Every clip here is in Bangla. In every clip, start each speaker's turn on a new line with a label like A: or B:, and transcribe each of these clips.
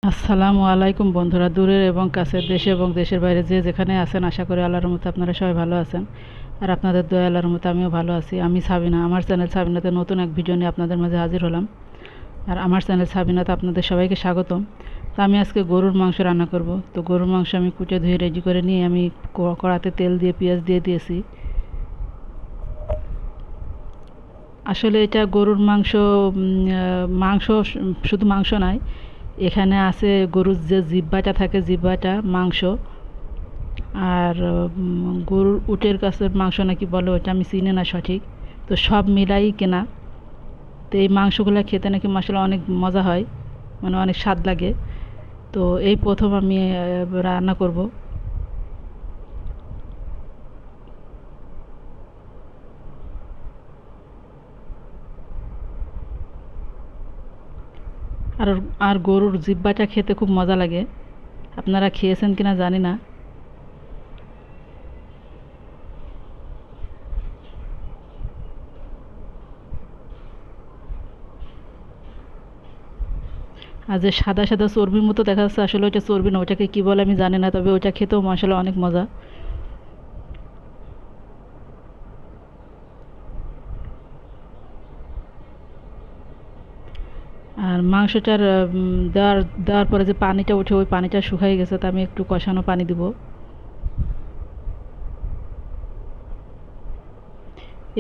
A: আসসালামু আলাইকুম বন্ধুরা, দূরের এবং কাছের, দেশে এবং দেশের বাইরে যে যেখানে আছেন, আশা করি আল্লাহর রহমতে আপনারা সবাই ভালো আছেন। আর আপনাদের দয়া আল্লাহর রহমতে আমিও ভালো আছি। আমি সাবিনা, আমার চ্যানেল সাবিনাতে নতুন এক ভিডিও নিয়ে আপনাদের মাঝে হাজির হলাম। আর আমার চ্যানেল সাবিনাতে আপনাদের সবাইকে স্বাগতম। তো আমি আজকে গরুর মাংস রান্না করব। তো গরুর মাংস আমি কুটে ধুয়ে রেডি করে নিয়ে আমি কড়াতে তেল দিয়ে পেঁয়াজ দিয়ে দিয়েছি। আসলে এটা গরুর মাংস, মাংস শুধু মাংস নয়, এখানে আছে গরুর যে জিহ্বাটা থাকে, জিহ্বাটা মাংস। আর গরুর উটের কাছের মাংস নাকি বলে, ওটা আমি চিনি না সঠিক। তো সব মিলাই কেনা। তো এই মাংসগুলো খেতে নাকি মশলা অনেক মজা হয়, মানে অনেক স্বাদ লাগে। তো এই প্রথম আমি রান্না করব। আর আর গরুর জিহ্বাটা খেতে খুব মজা লাগে। আপনারা খেয়েছেন কিনা জানি না। আর যে সাদা সাদা চর্বির মতো দেখা যাচ্ছে, আসলে ওইটা চর্বি না, ওটাকে কী বলে আমি জানি না, তবে ওইটা খেতেও মশলা অনেক মজা। আর মাংসটার দেওয়ার দেওয়ার পরে যে পানিটা উঠে, ওই পানিটা শুকিয়ে গেছে, তো আমি একটু কষানো পানি দিব।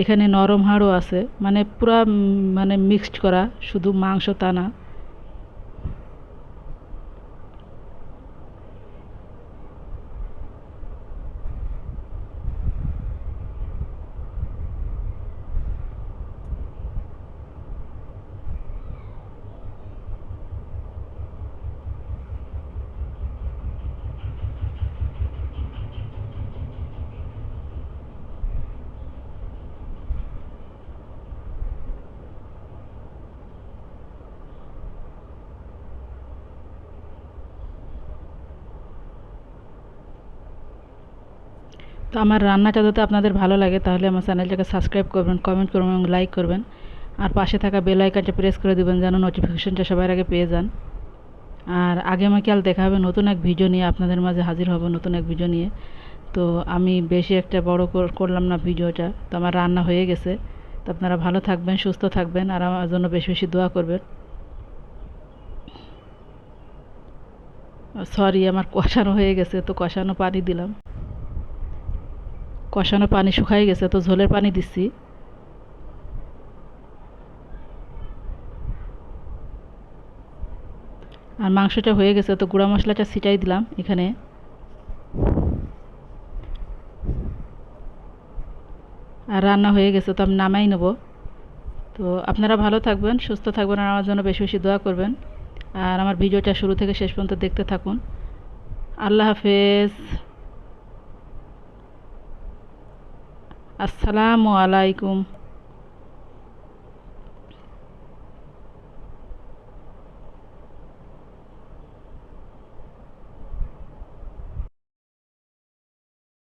A: এখানে নরম হাড়ও আছে, মানে পুরা মানে মিক্সড করা, শুধু মাংস তা না। তো আমার রান্নাটা যদি আপনাদের ভালো লাগে, তাহলে আমার চ্যানেলটাকে সাবস্ক্রাইব করবেন, কমেন্ট করবেন এবং লাইক করবেন। আর পাশে থাকা বেল আইকনটা প্রেস করে দেবেন, যেন নোটিফিকেশনটা সবার আগে পেয়ে যান। আর আগামীকাল দেখা হবে নতুন এক ভিডিও নিয়ে, আপনাদের মাঝে হাজির হব নতুন এক ভিডিও নিয়ে। তো আমি বেশি একটা বড় করলাম না ভিডিওটা, তো আমার রান্না হয়ে গেছে। তো আপনারা ভালো থাকবেন, সুস্থ থাকবেন, আর আমার জন্য বেশি বেশি দোয়া করবেন। সরি, আমার কষানো হয়ে গেছে, তো কষানো পানি দিলাম। কষানো পানি শুকাই গেছে, তো ঝোলের পানি দিচ্ছি। আর মাংসটা হয়ে গেছে, তো গুঁড়া মশলাটা ছিটাই দিলাম এখানে। আর রান্না হয়ে গেছে, তো আমি নামাই নেব। তো আপনারা ভালো থাকবেন, সুস্থ থাকবেন, আর আমার জন্য বেশি বেশি দোয়া করবেন। আর আমার ভিডিওটা শুরু থেকে শেষ পর্যন্ত দেখতে থাকুন। আল্লাহ হাফেজ। আসসালামু আলাইকুম।